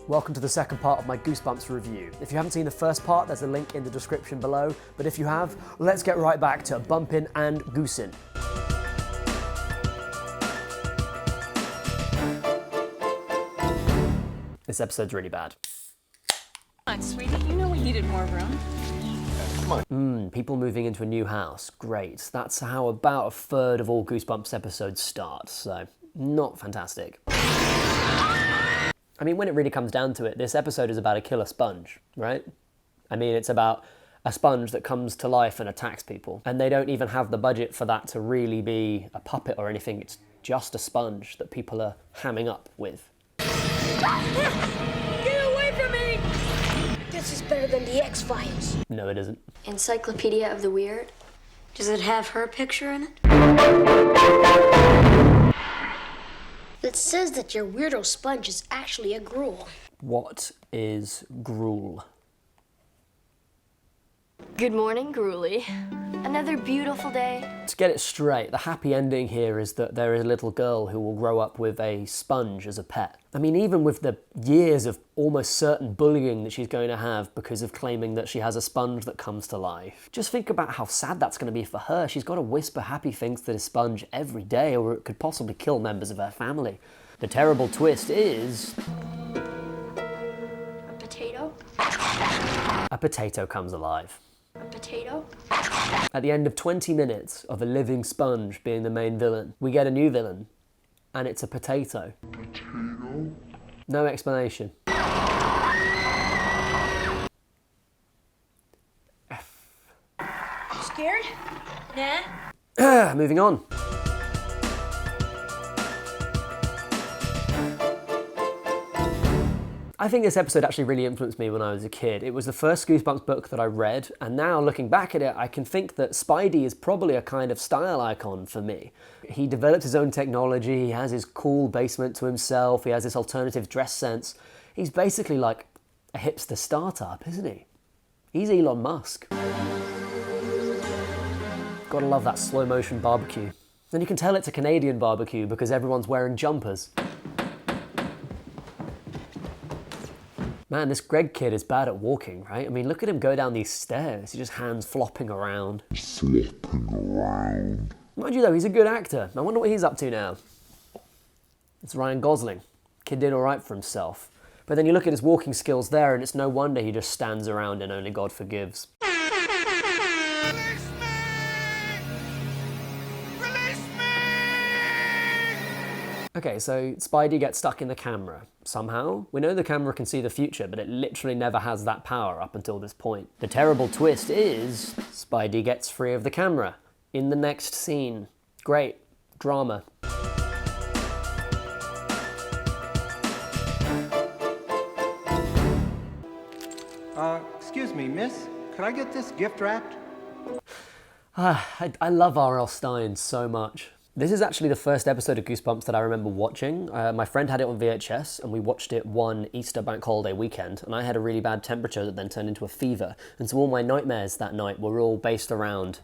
Welcome to the second part of my Goosebumps review. If you haven't seen the first part, there's a link in the description below, but if you have, let's get right back to bumpin' and goosin'. This episode's really bad. Come on, sweetie, you know we needed more room. Come on. People moving into a new house, great. That's how about a third of all Goosebumps episodes start, so not fantastic. I mean, when it really comes down to it, this episode is about a killer sponge, right? I mean, it's about a sponge that comes to life and attacks people. And they don't even have the budget for that to really be a puppet or anything. It's just a sponge that people are hamming up with. Get away from me! This is better than the X-Files. No, it isn't. Encyclopedia of the Weird? Does it have her picture in it? It says that your weirdo sponge is actually a gruel. What is gruel? Good morning, Gruely. Another beautiful day. To get it straight, the happy ending here is that there is a little girl who will grow up with a sponge as a pet. I mean, even with the years of almost certain bullying that she's going to have because of claiming that she has a sponge that comes to life, just think about how sad that's going to be for her. She's got to whisper happy things to this sponge every day, or it could possibly kill members of her family. The terrible twist is... A potato? a potato comes alive. A potato? At the end of 20 minutes of a living sponge being the main villain, we get a new villain, and it's a potato. Potato? No explanation. Scared? Nah. Moving on. I think this episode actually really influenced me when I was a kid. It was the first Goosebumps book that I read, and now looking back at it, I can think that Spidey is probably a kind of style icon for me. He developed his own technology, he has his cool basement to himself, he has this alternative dress sense. He's basically like a hipster startup, isn't he? He's Elon Musk. Gotta love that slow motion barbecue. And you can tell it's a Canadian barbecue because everyone's wearing jumpers. Man, this Greg kid is bad at walking, right? I mean, look at him go down these stairs. He's just hands flopping around. Mind you though, he's a good actor. I wonder what he's up to now. It's Ryan Gosling. Kid did all right for himself. But then you look at his walking skills there and it's no wonder he just stands around and only God forgives. Okay, so Spidey gets stuck in the camera. Somehow, we know the camera can see the future, but it literally never has that power up until this point. The terrible twist is, Spidey gets free of the camera in the next scene. Great. Drama. Excuse me, miss. Could I get this gift wrapped? I love R.L. Stine so much. This is actually the first episode of Goosebumps that I remember watching. My friend had it on VHS and we watched it one Easter bank holiday weekend, and I had a really bad temperature that then turned into a fever. And so all my nightmares that night were all based around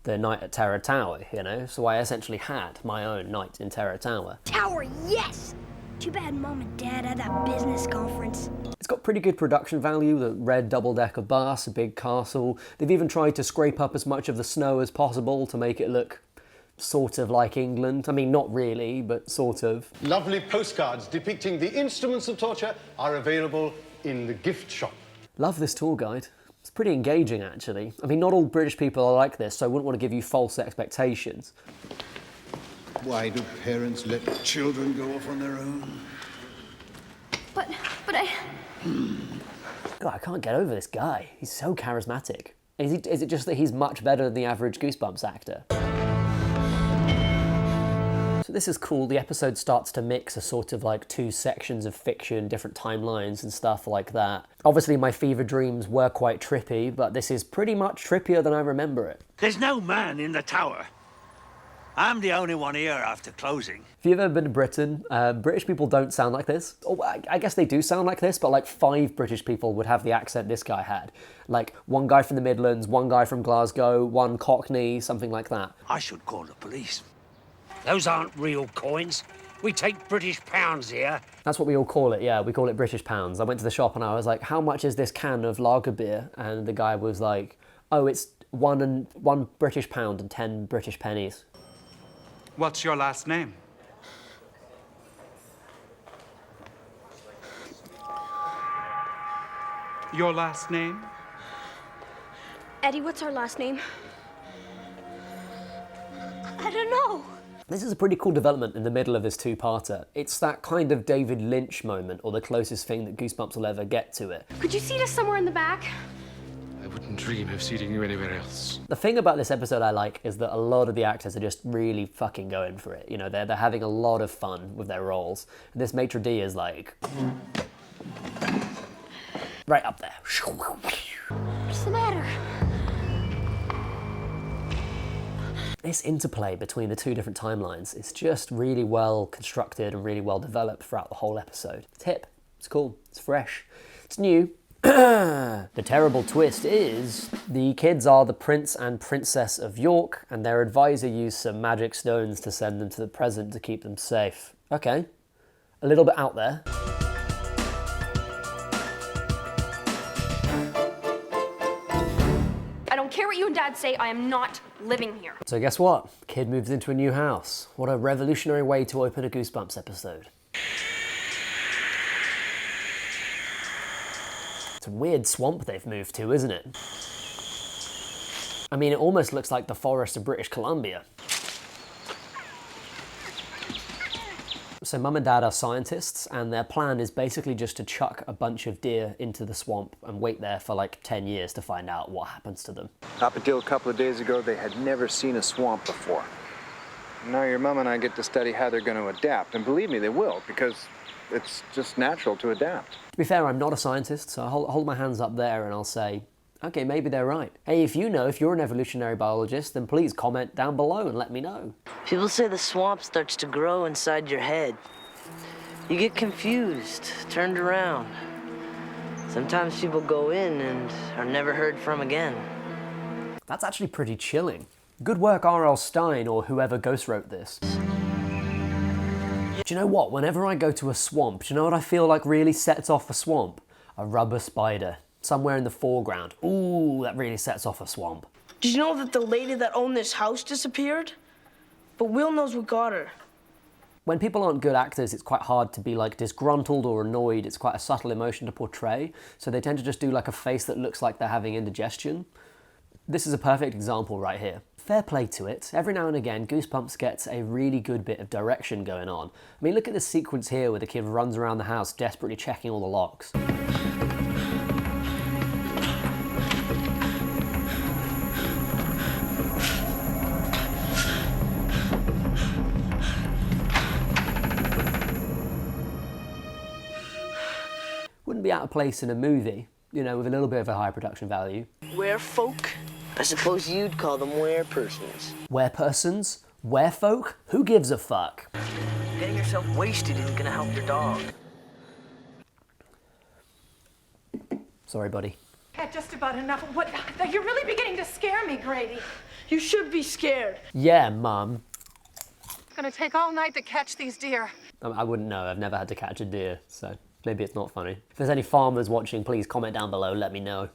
the night at Terror Tower, you know? So I essentially had my own night in Terror Tower. Tower, yes! Too bad Mom and Dad had that business conference. It's got pretty good production value, the red double-decker bus, a big castle. They've even tried to scrape up as much of the snow as possible to make it look sort of like England. I mean, not really, but sort of. Lovely postcards depicting the instruments of torture are available in the gift shop. Love this tour guide. It's pretty engaging, actually. I mean, not all British people are like this, so I wouldn't want to give you false expectations. Why do parents let children go off on their own? But I... God, I can't get over this guy. He's so charismatic. Is it just that he's much better than the average Goosebumps actor? So this is cool. The episode starts to mix a sort of like two sections of fiction, different timelines and stuff like that. Obviously my fever dreams were quite trippy, but this is pretty much trippier than I remember it. There's no man in the tower. I'm the only one here after closing. If you've ever been to Britain, British people don't sound like this. Oh, I guess they do sound like this, but like 5 British people would have the accent this guy had. Like one guy from the Midlands, one guy from Glasgow, one Cockney, something like that. I should call the police. Those aren't real coins. We take British pounds here. That's what we all call it, yeah, we call it British pounds. I went to the shop and I was like, how much is this can of lager beer? And the guy was like, oh, it's one British pound and 10 British pennies. What's your last name? Your last name? Eddie, what's our last name? I don't know. This is a pretty cool development in the middle of this two-parter. It's that kind of David Lynch moment, or the closest thing that Goosebumps will ever get to it. Could you seat us somewhere in the back? I wouldn't dream of seating you anywhere else. The thing about this episode I like is that a lot of the actors are just really fucking going for it. You know, they're having a lot of fun with their roles. And this maitre d' is like... right up there. What's the matter? This interplay between the two different timelines is just really well constructed and really well developed throughout the whole episode. It's hip, it's cool, it's fresh, it's new. The terrible twist is the kids are the Prince and Princess of York, and their advisor used some magic stones to send them to the present to keep them safe. Okay, a little bit out there. I don't care what you and Dad say, I am not living here. So guess what? Kid moves into a new house. What a revolutionary way to open a Goosebumps episode. It's a weird swamp they've moved to, isn't it? I mean, it almost looks like the forest of British Columbia. So Mum and Dad are scientists, and their plan is basically just to chuck a bunch of deer into the swamp and wait there for like 10 years to find out what happens to them. Up until a couple of days ago, they had never seen a swamp before. Now your mom and I get to study how they're going to adapt, and believe me, they will, because it's just natural to adapt. To be fair, I'm not a scientist, so I'll hold my hands up there and I'll say, okay, maybe they're right. Hey, if you know, if you're an evolutionary biologist, then please comment down below and let me know. People say the swamp starts to grow inside your head. You get confused, turned around. Sometimes people go in and are never heard from again. That's actually pretty chilling. Good work, R.L. Stein, or whoever ghost wrote this. Do you know what? Whenever I go to a swamp, do you know what I feel like really sets off a swamp? A rubber spider. Somewhere in the foreground. Ooh, that really sets off a swamp. Did you know that the lady that owned this house disappeared? But Will knows what got her. When people aren't good actors, it's quite hard to be like disgruntled or annoyed. It's quite a subtle emotion to portray. So they tend to just do like a face that looks like they're having indigestion. This is a perfect example right here. Fair play to it. Every now and again, Goosebumps gets a really good bit of direction going on. I mean, look at this sequence here where the kid runs around the house desperately checking all the locks. Wouldn't be out of place in a movie, you know, with a little bit of a high production value. Werefolk? I suppose you'd call them werepersons. Werepersons? Werefolk? Who gives a fuck? Getting yourself wasted isn't gonna help your dog. Sorry, buddy. Had just about enough. What? You're really beginning to scare me, Grady. You should be scared. Yeah, Mum. It's gonna take all night to catch these deer. I wouldn't know. I've never had to catch a deer, so maybe it's not funny. If there's any farmers watching, please comment down below, let me know.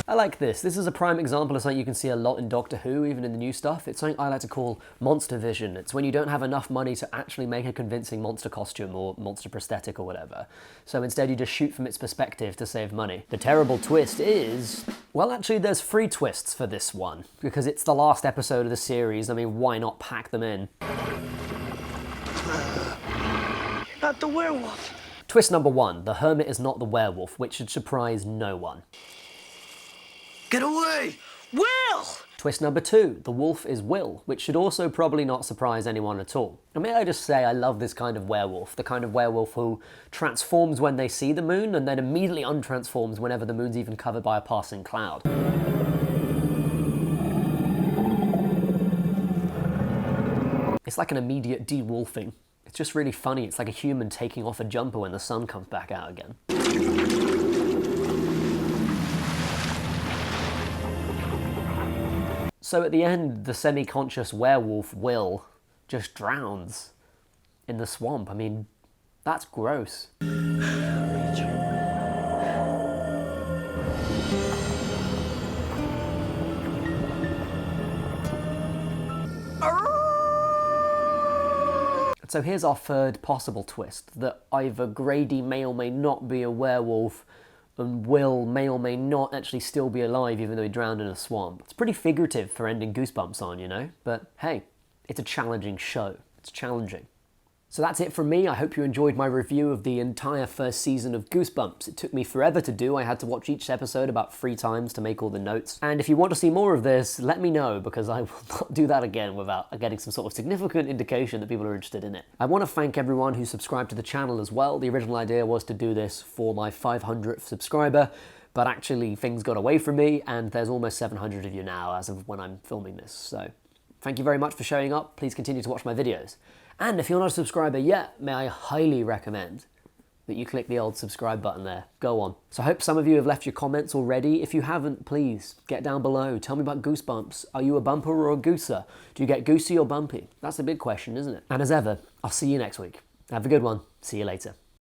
I like this. This is a prime example of something you can see a lot in Doctor Who, even in the new stuff. It's something I like to call monster vision. It's when you don't have enough money to actually make a convincing monster costume or monster prosthetic or whatever. So instead you just shoot from its perspective to save money. The terrible twist is, well, actually there's 3 twists for this one, because it's the last episode of the series. I mean, why not pack them in? You're not the werewolf. Twist number 1, the hermit is not the werewolf, which should surprise no one. Get away! Will! Twist number 2, the wolf is Will, which should also probably not surprise anyone at all. And may I just say, I love this kind of werewolf, the kind of werewolf who transforms when they see the moon and then immediately untransforms whenever the moon's even covered by a passing cloud. It's like an immediate de-wolfing. It's just really funny. It's like a human taking off a jumper when the sun comes back out again. So at the end, the semi-conscious werewolf, Will, just drowns in the swamp. I mean, that's gross. So here's our third possible twist, that either Grady may or may not be a werewolf and Will may or may not actually still be alive even though he drowned in a swamp. It's pretty figurative for ending Goosebumps on, you know? But hey, it's a challenging show. It's challenging. So that's it from me. I hope you enjoyed my review of the entire first season of Goosebumps. It took me forever to do. I had to watch each episode about 3 times to make all the notes. And if you want to see more of this, let me know, because I will not do that again without getting some sort of significant indication that people are interested in it. I want to thank everyone who subscribed to the channel as well. The original idea was to do this for my 500th subscriber, but actually things got away from me, and there's almost 700 of you now as of when I'm filming this. So thank you very much for showing up. Please continue to watch my videos. And if you're not a subscriber yet, may I highly recommend that you click the old subscribe button there. Go on. So I hope some of you have left your comments already. If you haven't, please get down below. Tell me about Goosebumps. Are you a bumper or a gooser? Do you get goosey or bumpy? That's a big question, isn't it? And as ever, I'll see you next week. Have a good one. See you later.